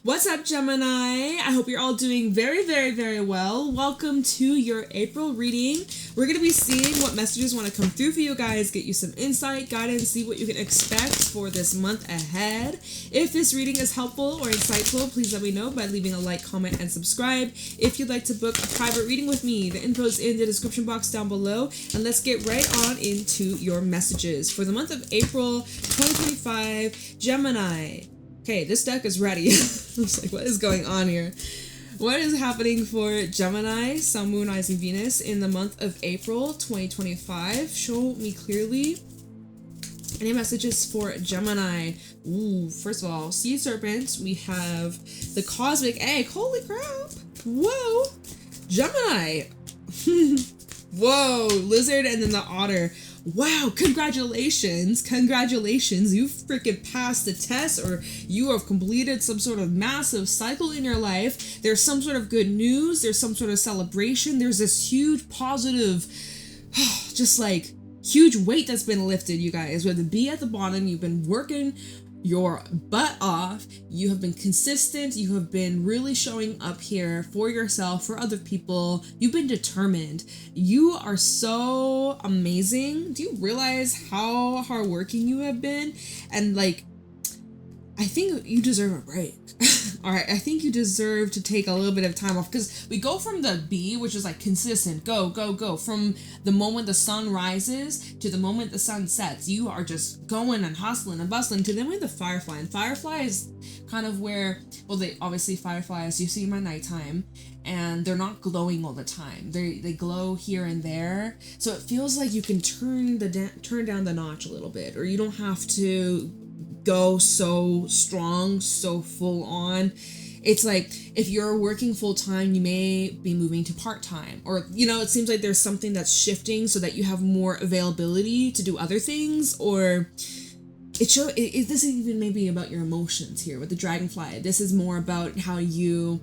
What's up, Gemini? I hope you're all doing very, very, very well. Welcome to your April reading. We're going to be seeing what messages want to come through for you guys, get you some insight, guidance, see what you can expect for this month ahead. If this reading is helpful or insightful, please let me know by leaving a like, comment, and subscribe. If you'd like to book a private reading with me, the info's in the description box down below. And let's get right on into your messages. For the month of April 2025, Gemini. Okay, this deck is ready. I was like, what is going on here? What is happening for Gemini, Sun, Moon, Rising, Venus in the month of April 2025? Show me clearly. Any messages for Gemini? Ooh, first of all, Sea Serpent. We have the Cosmic Egg. Holy crap. Whoa. Gemini. Whoa. Lizard and then the Otter. Wow, congratulations, you freaking passed the test, or you have completed some sort of massive cycle in your life. There's some sort of good news, there's some sort of celebration, there's this huge positive, just like huge weight that's been lifted, you guys. With the B at the bottom, you've been working your butt off, you have been consistent, you have been really showing up here for yourself, for other people, you've been determined, you are so amazing. Do you realize how hardworking you have been? And like, I think you deserve a break. All right, I think you deserve to take a little bit of time off, because we go from the B, which is like consistent, go, from the moment the sun rises to the moment the sun sets. You are just going and hustling and bustling to then we have the Firefly. And Firefly is kind of where, well, they obviously fireflies you see them at nighttime, and they're not glowing all the time. They glow here and there, so it feels like you can turn down the notch a little bit, or you don't have to go so strong, so full on. It's like if you're working full time, you may be moving to part time, or it seems like there's something that's shifting so that you have more availability to do other things. Or this is even maybe about your emotions here with the Dragonfly. This is more about how you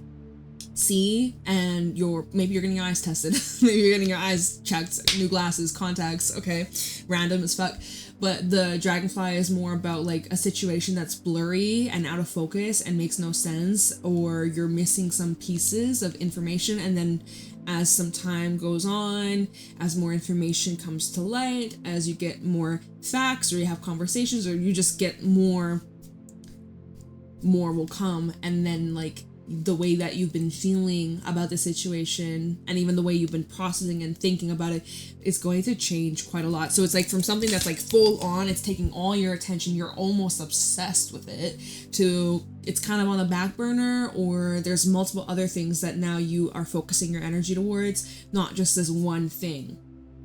see, and maybe you're getting your eyes tested. Maybe you're getting your eyes checked, new glasses, contacts. Okay, random as fuck. But the Dragonfly is more about like a situation that's blurry and out of focus and makes no sense, or you're missing some pieces of information. And then as some time goes on, as more information comes to light, as you get more facts, or you have conversations, or you just get more will come. And then like the way that you've been feeling about the situation, and even the way you've been processing and thinking about it, is going to change quite a lot. So it's like from something that's like full on, it's taking all your attention, you're almost obsessed with it, to it's kind of on the back burner, or there's multiple other things that now you are focusing your energy towards, not just this one thing.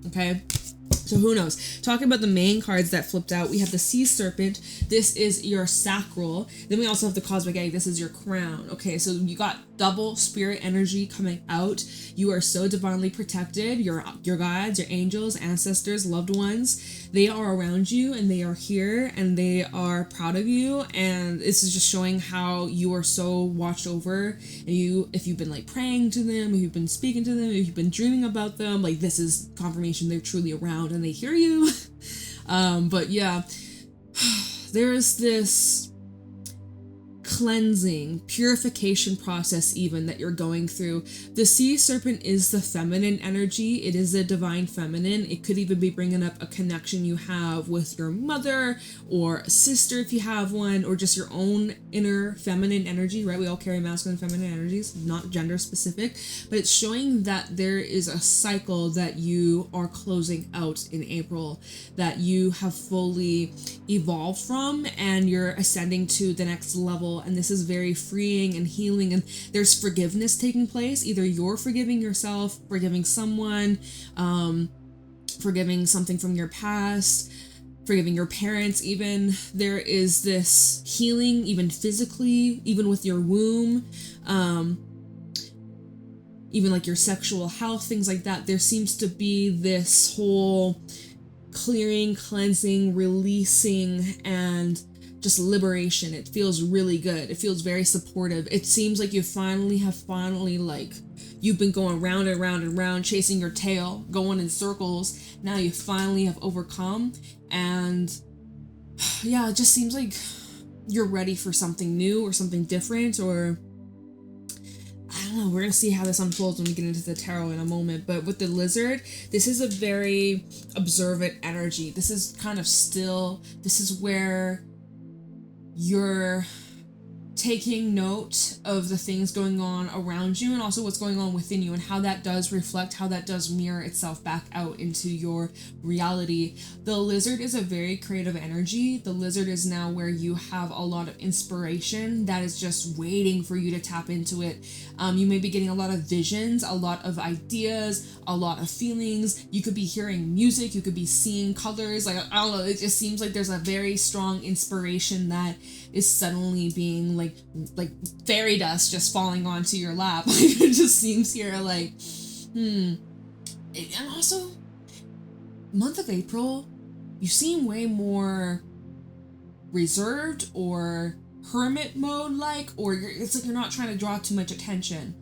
Okay, so who knows? Talking about the main cards that flipped out, we have the Sea Serpent. This is your sacral. Then we also have the Cosmic Egg. This is your crown. Okay, so you got double spirit energy coming out. You are so divinely protected. Your guides, your angels, ancestors, loved ones, they are around you, and they are here, and they are proud of you. And this is just showing how you are so watched over. And if you've been like praying to them, if you've been speaking to them, if you've been dreaming about them, like this is confirmation they're truly around and they hear you. But yeah, there's this cleansing, purification process even that you're going through. The Sea Serpent is the feminine energy. It is a divine feminine. It could even be bringing up a connection you have with your mother or a sister if you have one, or just your own inner feminine energy, right? We all carry masculine and feminine energies, not gender specific, but it's showing that there is a cycle that you are closing out in April, that you have fully evolved from, and you're ascending to the next level. And this is very freeing and healing, and there's forgiveness taking place. Either you're forgiving yourself, forgiving someone, forgiving something from your past, forgiving your parents even. There is this healing, even physically, even with your womb, even like your sexual health, things like that. There seems to be this whole clearing, cleansing, releasing, and just liberation. It feels really good. It feels very supportive. It seems like you finally like, you've been going round and round and round, chasing your tail, going in circles. Now you finally have overcome. And yeah, it just seems like you're ready for something new or something different, or I don't know. We're going to see how this unfolds when we get into the tarot in a moment. But with the lizard, this is a very observant energy. This is kind of still. This is where you're taking note of the things going on around you and also what's going on within you and how that does reflect, how that does mirror itself back out into your reality. The lizard is a very creative energy. The lizard is now where you have a lot of inspiration that is just waiting for you to tap into it. You may be getting a lot of visions, a lot of ideas, a lot of feelings. You could be hearing music, you could be seeing colors. Like, I don't know, it just seems like there's a very strong inspiration that is suddenly being like fairy dust just falling onto your lap. Like, it just seems here like, And also, month of April, you seem way more reserved or hermit mode like, or it's like you're not trying to draw too much attention.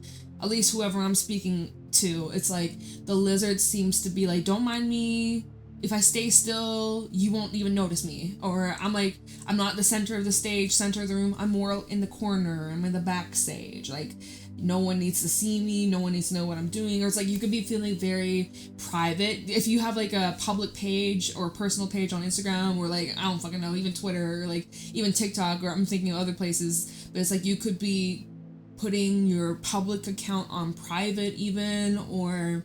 At least whoever I'm speaking to, it's like the lizard seems to be like, don't mind me. If I stay still, you won't even notice me. Or I'm like, I'm not the center of the stage, center of the room. I'm more in the corner. I'm in the backstage. Like, no one needs to see me. No one needs to know what I'm doing. Or it's like you could be feeling very private. If you have like a public page or a personal page on Instagram or like, I don't fucking know, even Twitter or like even TikTok, or I'm thinking of other places. But it's like you could be putting your public account on private even, or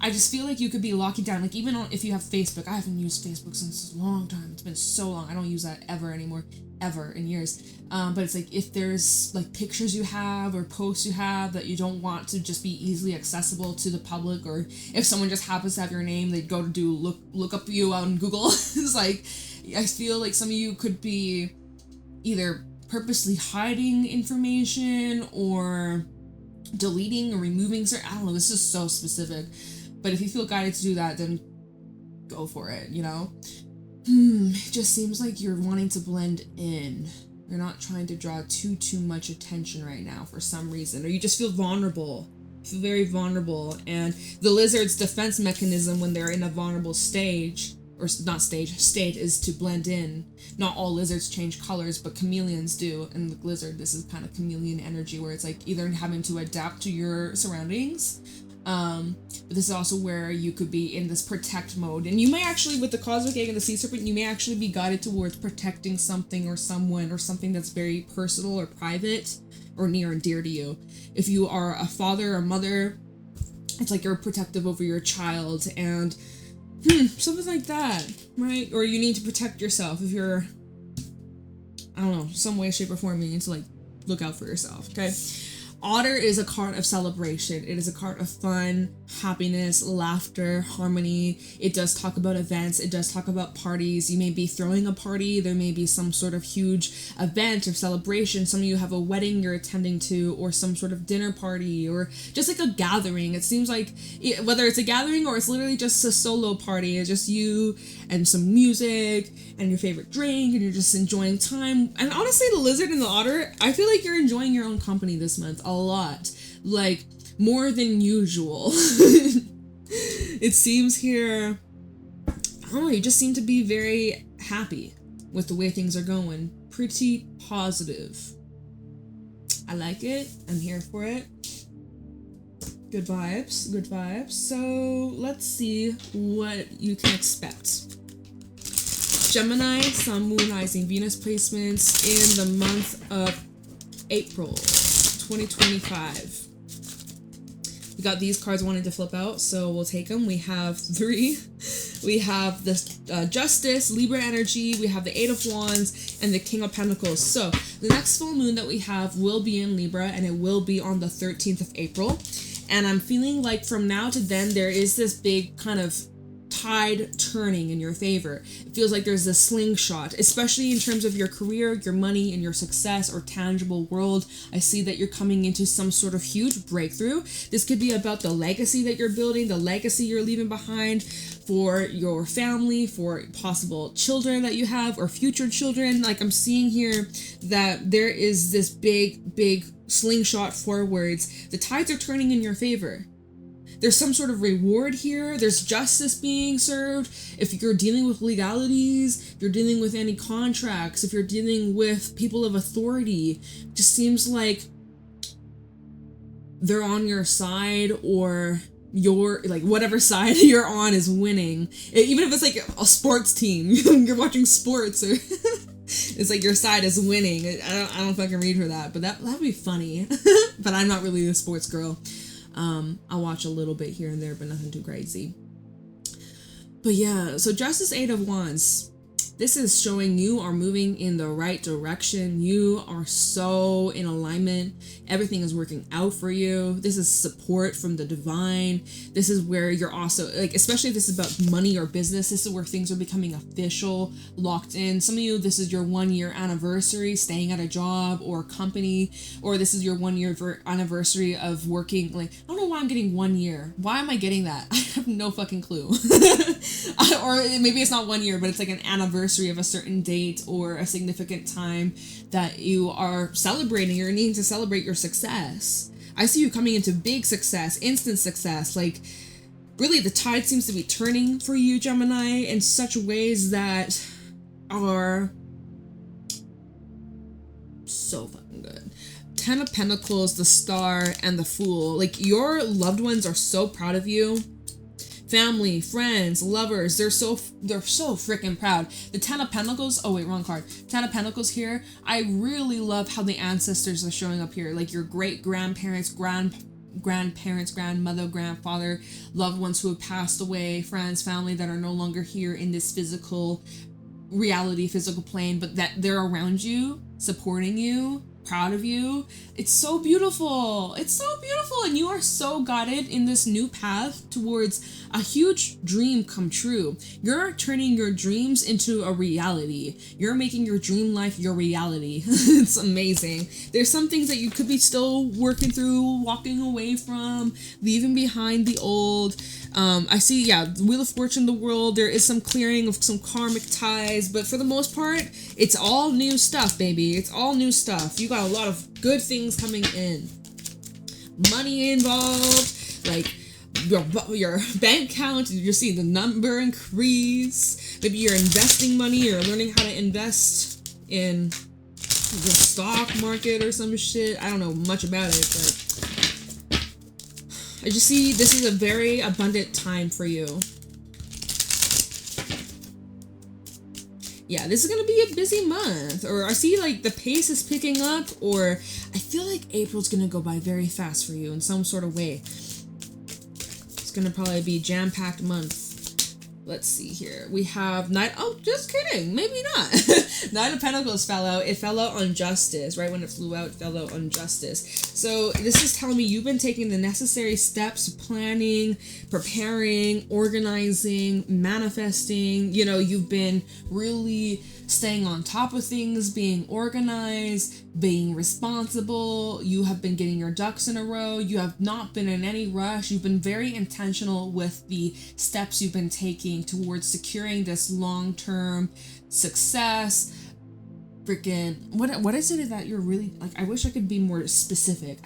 I just feel like you could be locking down, like even if you have Facebook. I haven't used Facebook since a long time. It's been so long. I don't use that ever anymore, ever in years. But it's like if there's like pictures you have or posts you have that you don't want to just be easily accessible to the public, or if someone just happens to have your name, they'd go to look up you on Google. It's like, I feel like some of you could be either purposely hiding information or deleting or removing certain, I don't know, this is so specific. But if you feel guided to do that, then go for it, you know? It just seems like you're wanting to blend in. You're not trying to draw too much attention right now for some reason. Or you just feel vulnerable. You feel very vulnerable. And the lizard's defense mechanism when they're in a vulnerable state is to blend in. Not all lizards change colors, but chameleons do. And the lizard, this is kind of chameleon energy where it's like either having to adapt to your surroundings. But this is also where you could be in this protect mode. And you may actually, with the cosmic egg and the sea serpent, you may actually be guided towards protecting something or someone or something that's very personal or private or near and dear to you. If you are a father or mother, it's like you're protective over your child and something like that, right? Or you need to protect yourself if you're, I don't know, some way, shape, or form you need to like look out for yourself, okay? Otter is a card of celebration. It is a card of fun, happiness, laughter, harmony. It does talk about events. It does talk about parties. You may be throwing a party. There may be some sort of huge event or celebration. Some of you have a wedding you're attending to, or some sort of dinner party, or just like a gathering. It seems like whether it's a gathering or it's literally just a solo party, it's just you and some music and your favorite drink, and you're just enjoying time. And honestly, the lizard and the otter, I feel like you're enjoying your own company this month a lot, like more than usual. It seems here, I don't know, you just seem to be very happy with the way things are going. Pretty positive. I like it. I'm here for it. Good vibes, good vibes. So let's see what you can expect. Gemini, Sun, Moon, Rising, Venus placements in the month of April 2025. We got these cards wanting to flip out, so we'll take them. We have 3. We have the Justice, Libra energy. We have the 8 of Wands and the King of Pentacles. So the next full moon that we have will be in Libra, and it will be on the 13th of April. And I'm feeling like from now to then, there is this big kind of tide turning in your favor. It feels like there's a slingshot, especially in terms of your career, your money, and your success or tangible world. I see that you're coming into some sort of huge breakthrough. This could be about the legacy that you're building, the legacy you're leaving behind for your family, for possible children that you have or future children. Like, I'm seeing here that there is this big slingshot forwards. The tides are turning in your favor. there's some sort of reward here. There's justice being served. If you're dealing with legalities, if you're dealing with any contracts, if you're dealing with people of authority, it just seems like they're on your side, or your, like, whatever side you're on is winning. Even if it's like a sports team, you're watching sports, or it's like your side is winning. I don't fucking read for that, but that'd be funny. But I'm not really a sports girl. I'll watch a little bit here and there, but nothing too crazy. But yeah, so Justice, Eight of Wands. This is showing you are moving in the right direction. You are so in alignment. Everything is working out for you. This is support from the divine. This is where you're also, like, especially if this is about money or business, this is where things are becoming official, locked in. Some of you, this is your 1 year anniversary, staying at a job or company, or this is your 1 year anniversary of working. Like, I don't know why I'm getting 1 year. Why am I getting that? I have no fucking clue. Or maybe it's not 1 year, but it's like an anniversary of a certain date or a significant time that you are celebrating. You're needing to celebrate your success. I see you coming into big success, instant success. Like, really, the tide seems to be turning for you, Gemini, in such ways that are so fucking good. 10 of Pentacles, the Star, and the Fool. Like, your loved ones are so proud of you. Family, friends, lovers, they're so freaking proud. The 10 of Pentacles, oh wait, wrong card. 10 of Pentacles here. I really love how the ancestors are showing up here. Like your great grandparents, grandparents, grandmother, grandfather, loved ones who have passed away, friends, family that are no longer here in this physical reality, physical plane, but that they're around you, supporting you, proud of you. It's so beautiful. It's so beautiful. And you are so guided in this new path towards a huge dream come true. You're turning your dreams into a reality. You're making your dream life your reality. It's amazing. There's some things that you could be still working through, walking away from, leaving behind the old. I see, yeah, Wheel of Fortune, the world, there is some clearing of some karmic ties, but for the most part, it's all new stuff, baby. It's all new stuff. You got a lot of good things coming in. Money involved, like your bank account, you're seeing the number increase. Maybe you're investing money, you're learning how to invest in the stock market or some shit. I don't know much about it, but I just see this is a very abundant time for you. Yeah, this is going to be a busy month. Or I see like the pace is picking up, or I feel like April's going to go by very fast for you in some sort of way. It's going to probably be jam-packed month. Let's see here. We have oh, just kidding. Maybe not. Knight of Pentacles fell out. It fell out on Justice. Right when it flew out, it fell out on Justice. So this is telling me you've been taking the necessary steps, planning, preparing, organizing, manifesting. You know, you've been really staying on top of things, being organized, being responsible. You have been getting your ducks in a row. You have not been in any rush. You've been very intentional with the steps you've been taking towards securing this long-term success. Freaking what is it that you're really like? I wish I could be more specific.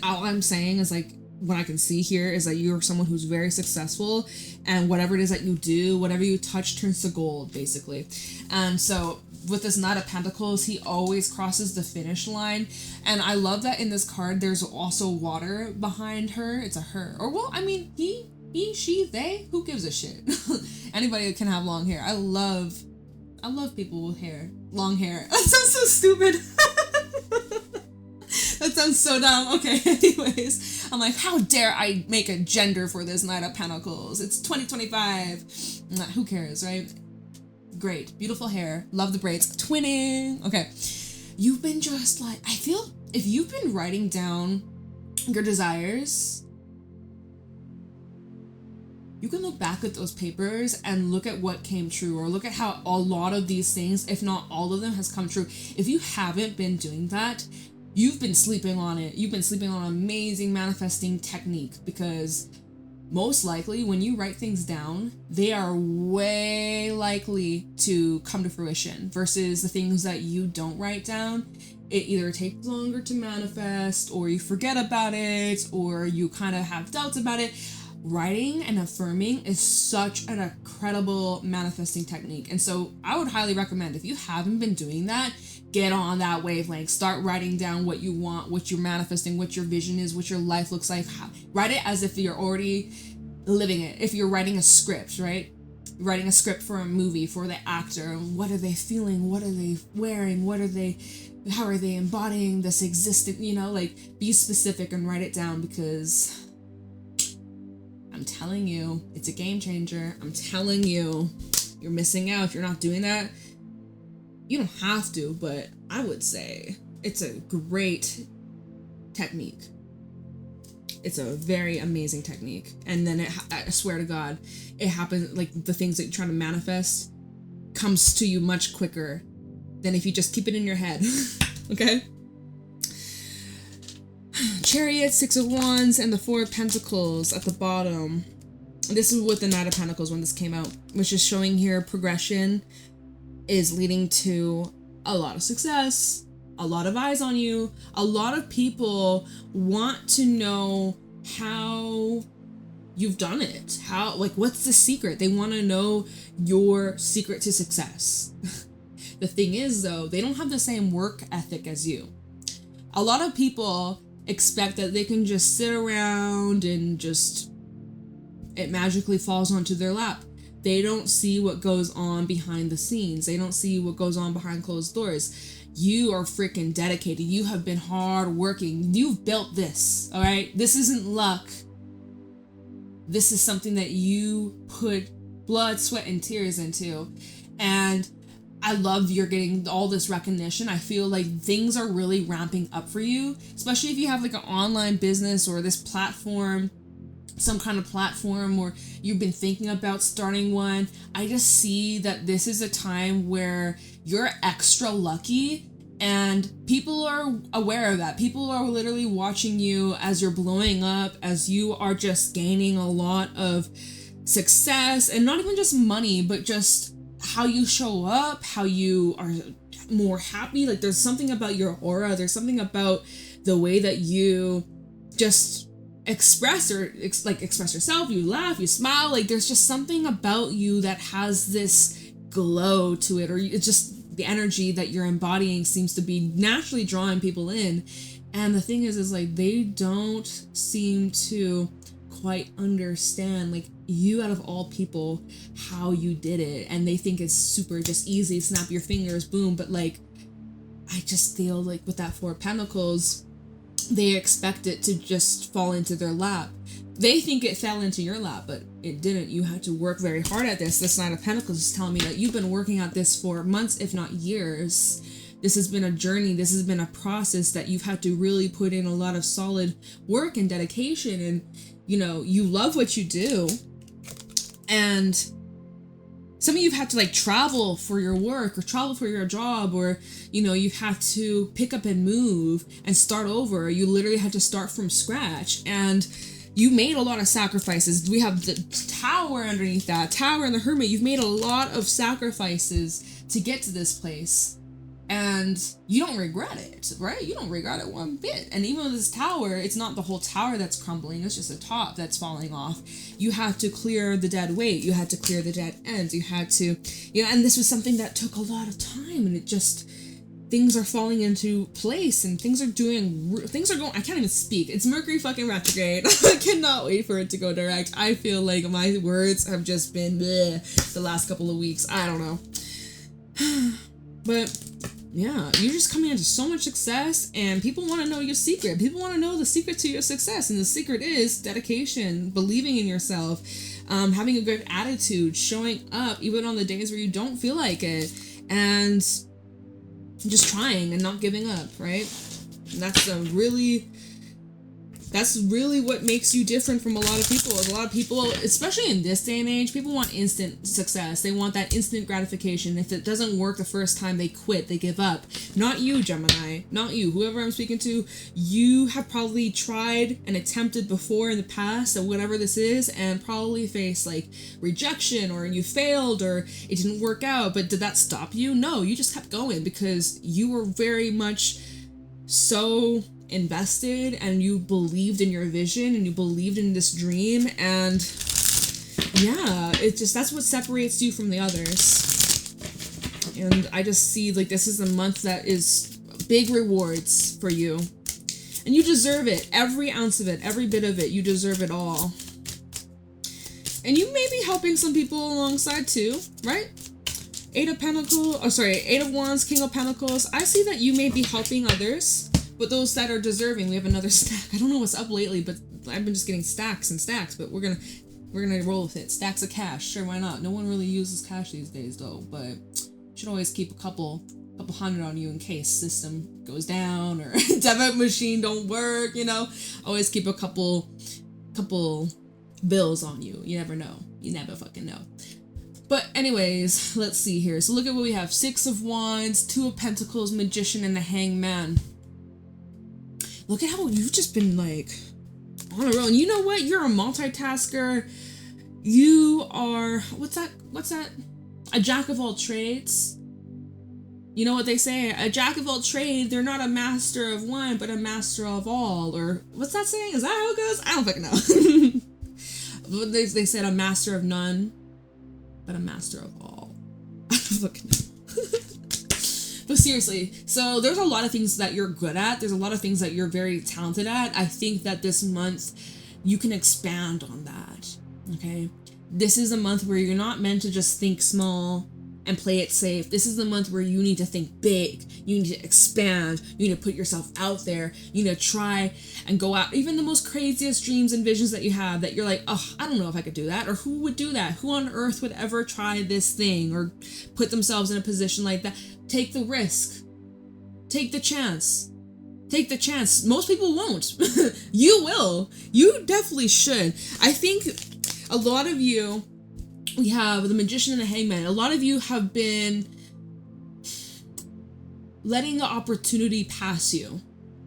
All I'm saying is like what I can see here is that you're someone who's very successful, and whatever it is that you do, whatever you touch turns to gold, basically. And so with this Knight of Pentacles, he always crosses the finish line. And I love that in this card there's also water behind her. It's a her, or well, I mean he, she, they, who gives a shit? Anybody can have long hair. I love people with hair, long hair. That sounds so stupid. That sounds so dumb. Okay, anyways, I'm like, how dare I make a gender for this Knight of Pentacles? It's 2025. Who cares, right? Great, beautiful hair. Love the braids. Twinning. Okay, you've been just like, I feel if you've been writing down your desires, you can look back at those papers and look at what came true, or look at how a lot of these things, if not all of them, has come true. If you haven't been doing that, you've been sleeping on it. You've been sleeping on an amazing manifesting technique, because most likely when you write things down, they are way likely to come to fruition versus the things that you don't write down. It either takes longer to manifest, or you forget about it, or you kind of have doubts about it. writing and affirming is such an incredible manifesting technique. And so I would highly recommend, if you haven't been doing that, get on that wavelength. Start writing down what you want, what you're manifesting, what your vision is, what your life looks like. Write it as if you're already living it. If you're writing a script, right? Writing a script for a movie, for the actor. What are they feeling? What are they wearing? How are they embodying this existence? Like, be specific and write it down, because I'm telling you, it's a game changer. I'm telling you, you're missing out if you're not doing that. You don't have to, but I would say it's a great technique. It's a very amazing technique. And then I swear to God, it happens, like, the things that you're trying to manifest comes to you much quicker than if you just keep it in your head. Okay? Chariot, 6 of Wands, and the 4 of Pentacles at the bottom. This is with the Knight of Pentacles when this came out, which is showing here progression is leading to a lot of success, a lot of eyes on you. A lot of people want to know how you've done it. What's the secret? They want to know your secret to success. The thing is, though, they don't have the same work ethic as you. A lot of people expect that they can just sit around and it magically falls onto their lap. They don't see what goes on behind the scenes. They don't see what goes on behind closed doors. You are freaking dedicated. You have been hard working. You've built this, all right? This isn't luck. This is something that you put blood, sweat, and tears into. And I love you're getting all this recognition. I feel like things are really ramping up for you, especially if you have like an online business or this platform, some kind of platform, or you've been thinking about starting one. I just see that this is a time where you're extra lucky, and people are aware of that. People are literally watching you as you're blowing up, as you are just gaining a lot of success, and not even just money, but just how you show up, how you are more happy. Like, there's something about your aura, there's something about the way that you just express yourself. You laugh, you smile. Like, there's just something about you that has this glow to it, or it's just the energy that you're embodying seems to be naturally drawing people in. And the thing is like, they don't seem to quite understand, like, you out of all people, how you did it. And they think it's super just easy, snap your fingers, boom. But like, I just feel like with that 4 of Pentacles, they expect it to just fall into their lap. They think it fell into your lap, but it didn't. You had to work very hard at this. This Knight of Pentacles is telling me that you've been working at this for months, if not years. This has been a journey. This has been a process that you've had to really put in a lot of solid work and dedication. And, you love what you do. And some of you have had to like travel for your work or travel for your job, or, you've had to pick up and move and start over. You literally had to start from scratch, and you made a lot of sacrifices. We have the Tower underneath that, Tower and the Hermit. You've made a lot of sacrifices to get to this place, and you don't regret it, right? You don't regret it one bit. And even with this tower, it's not the whole tower that's crumbling, it's just the top that's falling off. You had to clear the dead weight, you had to clear the dead ends, you had to, and this was something that took a lot of time, and it just, things are falling into place, and things are going, I can't even speak. It's Mercury fucking retrograde. I cannot wait for it to go direct. I feel like my words have just been bleh the last couple of weeks. I don't know. But yeah, you're just coming into so much success, and people want to know your secret. People want to know the secret to your success, and the secret is dedication, believing in yourself, having a good attitude, showing up even on the days where you don't feel like it, and just trying and not giving up, right? And that's really what makes you different from a lot of people. A lot of people, especially in this day and age, people want instant success. They want that instant gratification. If it doesn't work the first time, they quit, they give up. Not you, Gemini. Not you. Whoever I'm speaking to, you have probably tried and attempted before in the past at whatever this is, and probably faced like rejection, or you failed, or it didn't work out. But did that stop you? No, you just kept going because you were very much so invested and you believed in your vision and you believed in this dream, and yeah, it's just, that's what separates you from the others. And I just see like this is a month that is big rewards for you, and you deserve it, every ounce of it, every bit of it, you deserve it all. And you may be helping some people alongside too, right? Eight of Wands, King of Pentacles. I see that you may be helping others, but those that are deserving. We have another stack. I don't know what's up lately, but I've been just getting stacks and stacks, but we're gonna roll with it. Stacks of cash, sure, why not? No one really uses cash these days though, but you should always keep a couple hundred on you in case system goes down or debit machine don't work, you know? Always keep a couple bills on you. You never know. You never fucking know. But anyways, let's see here. So look at what we have. 6 of Wands, 2 of Pentacles, Magician, and the Hangman. Look at how you've just been like on a roll. And you know what? You're a multitasker. You are, what's that? A jack of all trades. You know what they say? A jack of all trades, they're not a master of one, but a master of all. Or what's that saying? Is that how it goes? I don't fucking know. They said a master of none, but a master of all. I don't fucking know. But seriously, so there's a lot of things that you're good at. There's a lot of things that you're very talented at. I think that this month you can expand on that, okay? This is a month where you're not meant to just think small and play it safe. This is the month where you need to think big. You need to expand. You need to put yourself out there. You need to try and go out. Even the most craziest dreams and visions that you have that you're like, oh, I don't know if I could do that. Or who would do that? Who on earth would ever try this thing or put themselves in a position like that? Take the risk. Take the chance. Take the chance. Most people won't. You will. You definitely should. I think a lot of you, we have the Magician and the Hangman. A lot of you have been letting the opportunity pass you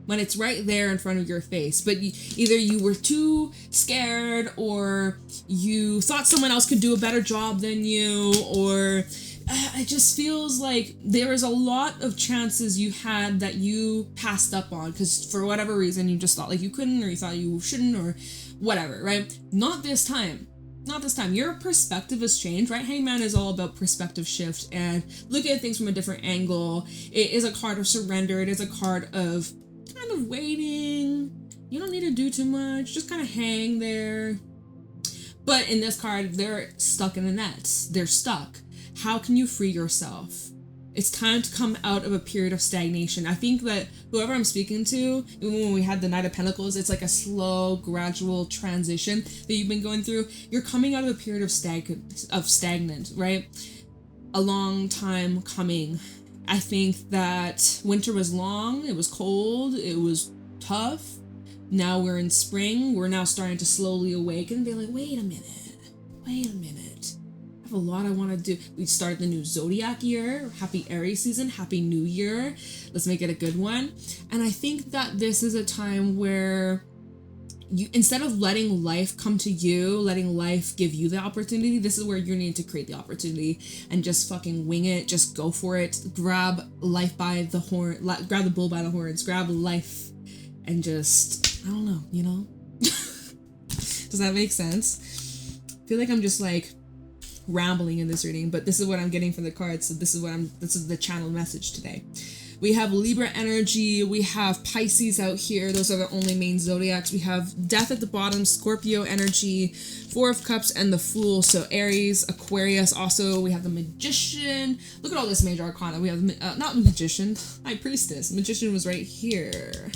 when it's right there in front of your face. But either you were too scared, or you thought someone else could do a better job than you, or it just feels like there is a lot of chances you had that you passed up on because for whatever reason you just thought like you couldn't, or you thought you shouldn't, or whatever, right? Not this time. Not this time. Your perspective has changed, right? Hangman is all about perspective shift and looking at things from a different angle. It is a card of surrender. It is a card of kind of waiting. You don't need to do too much. Just kind of hang there. But in this card, they're stuck in the nets. They're stuck. How can you free yourself? It's time to come out of a period of stagnation. I think that whoever I'm speaking to, even when we had the Knight of Pentacles, it's like a slow, gradual transition that you've been going through. You're coming out of a period of stagnant, right? A long time coming. I think that winter was long, it was cold, it was tough. Now we're in spring. We're now starting to slowly awaken and be like, wait a minute. A lot I want to do. We started the new zodiac year. Happy Aries season. Happy New Year. Let's make it a good one. And I think that this is a time where you, instead of letting life come to you, letting life give you the opportunity, this is where you need to create the opportunity and just fucking wing it. Just go for it. Grab life by the horn. Grab the bull by the horns. Grab life and just, I don't know, you know? Does that make sense? I feel like I'm just like rambling in this reading, but this is what I'm getting from the cards, so this is the channel message today. We have Libra energy, we have Pisces out here, those are the only main zodiacs. We have Death at the bottom, Scorpio energy, 4 of Cups, and the Fool, so Aries, Aquarius. Also we have the Magician. Look at all this major arcana. We have not Magician, High Priestess. Magician was right here.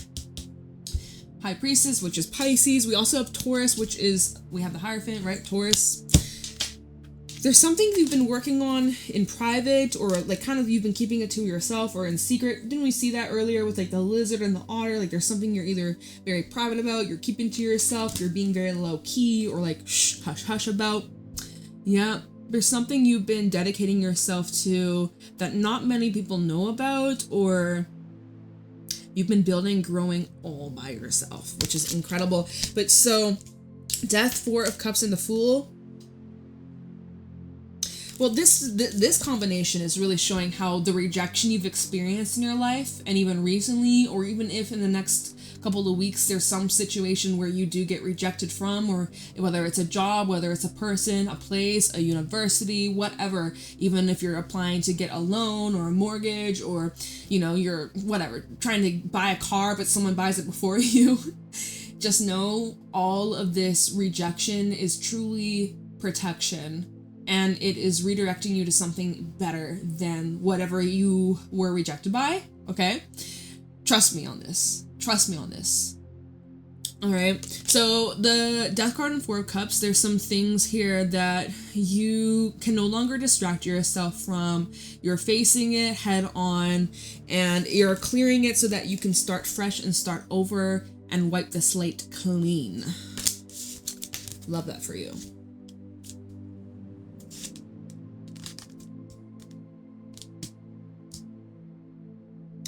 High Priestess, which is Pisces. We also have Taurus, which is, we have the Hierophant, right? Taurus. There's something you've been working on in private, or like kind of you've been keeping it to yourself or in secret. Didn't we see that earlier with like the lizard and the otter? Like there's something you're either very private about, you're keeping to yourself, you're being very low key, or like shh, hush, hush about. Yeah, there's something you've been dedicating yourself to that not many people know about, or you've been building, growing all by yourself, which is incredible. But so, Death, 4 of Cups, and the Fool. Well, this combination is really showing how the rejection you've experienced in your life, and even recently, or even if in the next couple of weeks there's some situation where you do get rejected from, or whether it's a job, whether it's a person, a place, a university, whatever, even if you're applying to get a loan or a mortgage, or you're whatever trying to buy a car but someone buys it before you, just know all of this rejection is truly protection, and it is redirecting you to something better than whatever you were rejected by. Okay, trust me on this. All right, so the Death card and Four of Cups, there's some things here that you can no longer distract yourself from. You're facing it head on, and you're clearing it so that you can start fresh and start over and wipe the slate clean. Love that for you.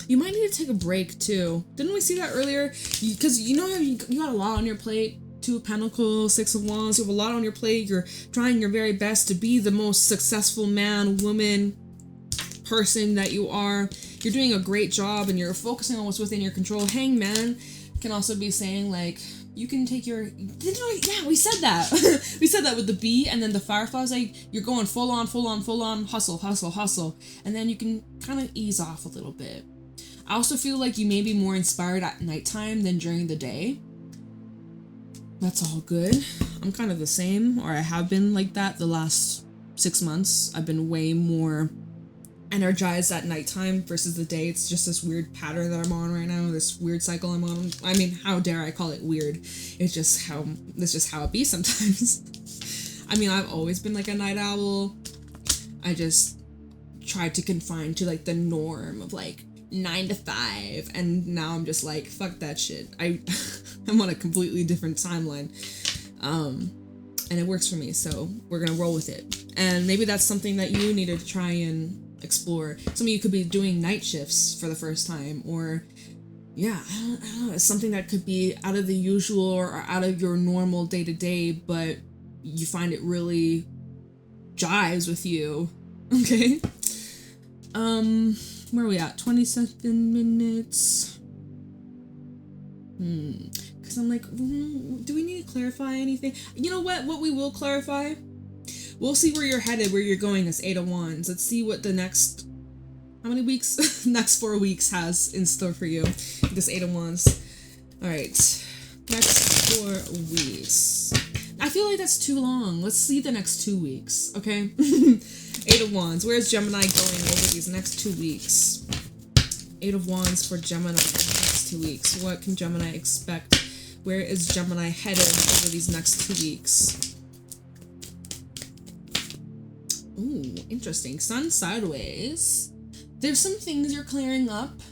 You might need to take a break too. Didn't we see that earlier? Because you know how you got a lot on your plate. Two of Pentacles, Six of Wands. You have a lot on your plate. You're trying your very best to be the most successful man, woman, person that you are. You're doing a great job, and you're focusing on what's within your control. Hangman can also be saying, like, you can take your... Yeah, we said that. We said that with the bee, and then the fireflies, like, you're going full on, hustle. And then you can kind of ease off a little bit. I also feel like you may be more inspired at nighttime than during the day. That's all good. I'm kind of the same, or I have been like that the last 6 months. I've been way more energized at nighttime versus the day. It's just this weird pattern that I'm on right now, this weird cycle I'm on. I mean, how dare I call it weird? It's just how it be sometimes. I mean, I've always been like a night owl. I just tried to confine to like the norm of like 9 to 5, and now I'm just like, fuck that shit. I'm on a completely different timeline, and it works for me, so we're gonna roll with it. And maybe that's something that you need to try and explore. Some of you could be doing night shifts for the first time, or yeah, I don't know, it's something that could be out of the usual or out of your normal day-to-day, but you find it really jives with you. Okay, where are we at? 27 minutes. Because I'm like, do we need to clarify anything? You know what we will clarify? We'll see where you're headed, where you're going as 8 of Wands. Let's see what the next, how many weeks? Next 4 weeks has in store for you. This 8 of Wands. All right, next 4 weeks. I feel like that's too long. Let's see the next 2 weeks, okay? 8 of Wands. Where's Gemini going over these next 2 weeks? 8 of Wands for Gemini next 2 weeks. What can Gemini expect? Where is Gemini headed over these next 2 weeks? Ooh, interesting. Sun sideways. There's some things you're clearing up.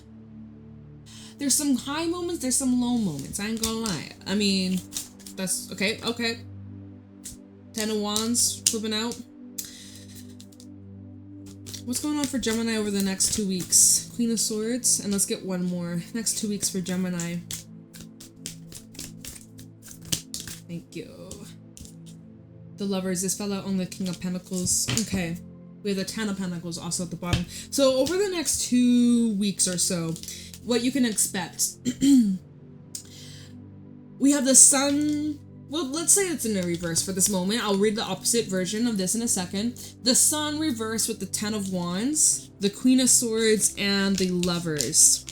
There's some high moments, there's some low moments. I ain't gonna lie. I mean, that's okay. 10 of Wands flipping out. What's going on for Gemini over the next 2 weeks? Queen of Swords, and let's get one more. Next 2 weeks for Gemini. Thank you. The Lovers. This fell out on the King of Pentacles. Okay. We have the 10 of Pentacles also at the bottom. So over the next 2 weeks or so, what you can expect. We have the Sun. Well, let's say it's in a reverse for this moment. I'll read the opposite version of this in a second. The Sun reversed with the 10 of Wands, the Queen of Swords, and the Lovers.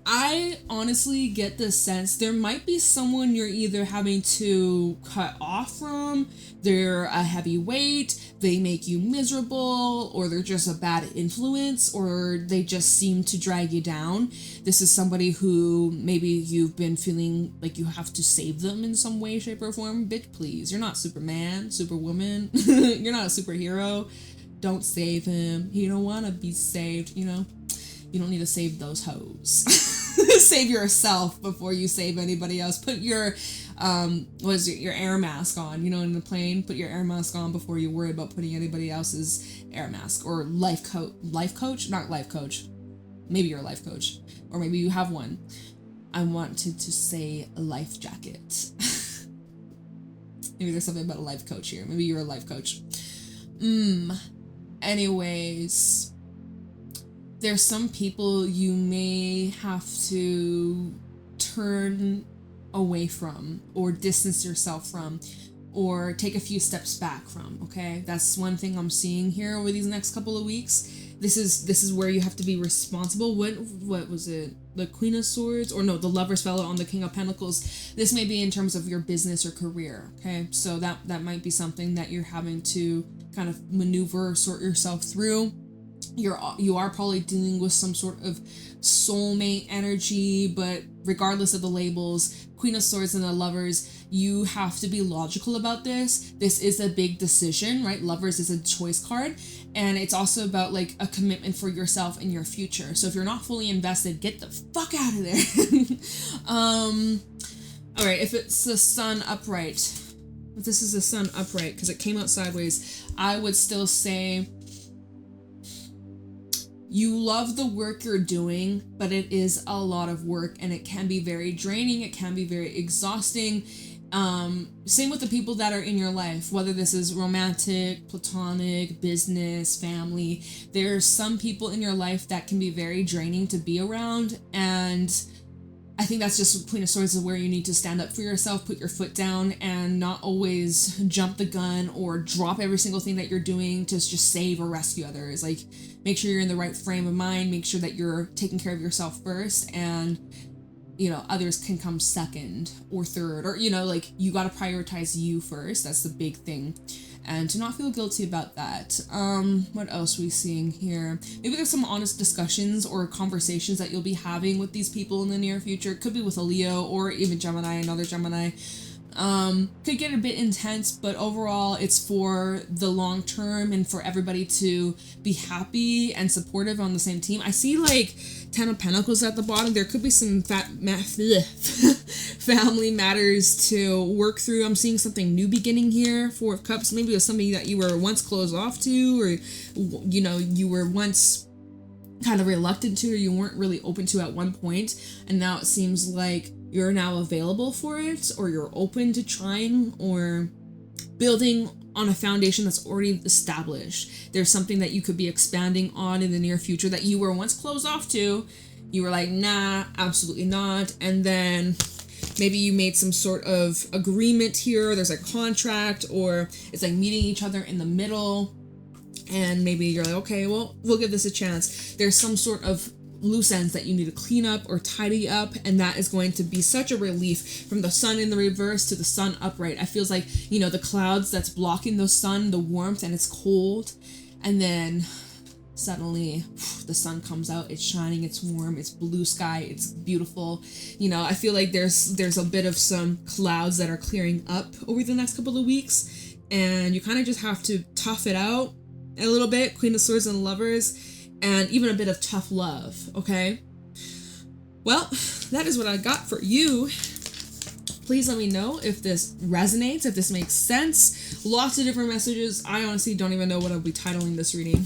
I honestly get the sense there might be someone you're either having to cut off from, they're a heavy weight, they make you miserable, or they're just a bad influence, or they just seem to drag you down. This is somebody who maybe you've been feeling like you have to save them in some way, shape, or form. Bitch, please. You're not Superman, Superwoman. You're not a superhero. Don't save him. He don't want to be saved, you know? You don't need to save those hoes. Save yourself before you save anybody else. Put your your air mask on, you know, in the plane. Put your air mask on before you worry about putting anybody else's air mask. Or life coach, not life coach. Maybe you're a life coach, or maybe you have one. I wanted to say a life jacket. Maybe there's something about a life coach here. Maybe you're a life coach. anyways, there's some people you may have to turn away from or distance yourself from or take a few steps back from, okay? That's one thing I'm seeing here over these next couple of weeks. This is where you have to be responsible. What was it? The Queen of Swords? Or no, the Lovers fell on the King of Pentacles. This may be in terms of your business or career, okay? So that might be something that you're having to kind of maneuver, sort yourself through. You are probably dealing with some sort of soulmate energy, but regardless of the labels, Queen of Swords and the Lovers, you have to be logical about this. This is a big decision, right? Lovers is a choice card, and it's also about like a commitment for yourself and your future. So if you're not fully invested, get the fuck out of there. All right, if it's the Sun upright, if this is the Sun upright, because it came out sideways, I would still say you love the work you're doing, but it is a lot of work and it can be very draining. It can be very exhausting. Same with the people that are in your life, whether this is romantic, platonic, business, family. There's some people in your life that can be very draining to be around, and I think that's just Queen of Swords is where you need to stand up for yourself, put your foot down, and not always jump the gun or drop every single thing that you're doing to just save or rescue others. Like, make sure you're in the right frame of mind, make sure that you're taking care of yourself first, and, you know, others can come second or third, or, you know, like, you gotta prioritize you first. That's the big thing. And to not feel guilty about that. What else are we seeing here? Maybe there's some honest discussions or conversations that you'll be having with these people in the near future. It could be with a Leo or even Gemini, another Gemini. Could get a bit intense, but overall it's for the long term and for everybody to be happy and supportive on the same team. I see like 10 of Pentacles at the bottom. There could be some family matters to work through. I'm seeing something new beginning here. 4 of Cups. Maybe it was somebody that you were once closed off to, or, you know, you were once kind of reluctant to, or you weren't really open to at one point, and now it seems like you're now available for it, or you're open to trying or building on a foundation that's already established. There's something that you could be expanding on in the near future that you were once closed off to. You were like, nah, absolutely not. And then maybe you made some sort of agreement here. There's a contract, or it's like meeting each other in the middle. And maybe you're like, okay, well, we'll give this a chance. There's some sort of loose ends that you need to clean up or tidy up, and that is going to be such a relief. From the Sun in the reverse to the Sun upright, I feels like, you know, the clouds that's blocking the sun, the warmth, and it's cold, and then suddenly the sun comes out, it's shining, it's warm, it's blue sky, it's beautiful. You know, I feel like there's a bit of some clouds that are clearing up over the next couple of weeks, and you kind of just have to tough it out a little bit. Queen of Swords and Lovers, and even a bit of tough love, okay? Well, that is what I got for you. Please let me know if this resonates, if this makes sense. Lots of different messages. I honestly don't even know what I'll be titling this reading.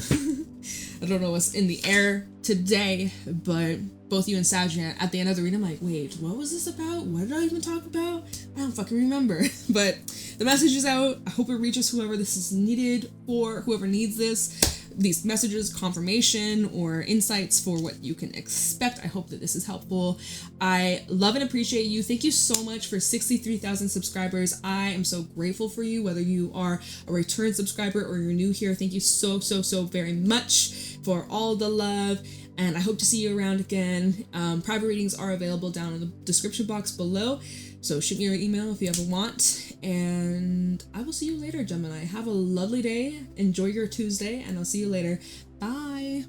I don't know what's in the air today, but both you and Sagittarius, at the end of the reading, I'm like, wait, what was this about? What did I even talk about? I don't fucking remember. But the message is out. I hope it reaches whoever this is needed for, whoever needs this. These messages, confirmation or insights for what you can expect. I hope that this is helpful. I love and appreciate you. Thank you so much for 63,000 subscribers. I am so grateful for you, whether you are a return subscriber or you're new here. Thank you so very much for all the love, and I hope to see you around again. Private readings are available down in the description box below, so shoot me your email if you ever want, and I will see you later, Gemini. Have a lovely day, enjoy your Tuesday, and I'll see you later. Bye.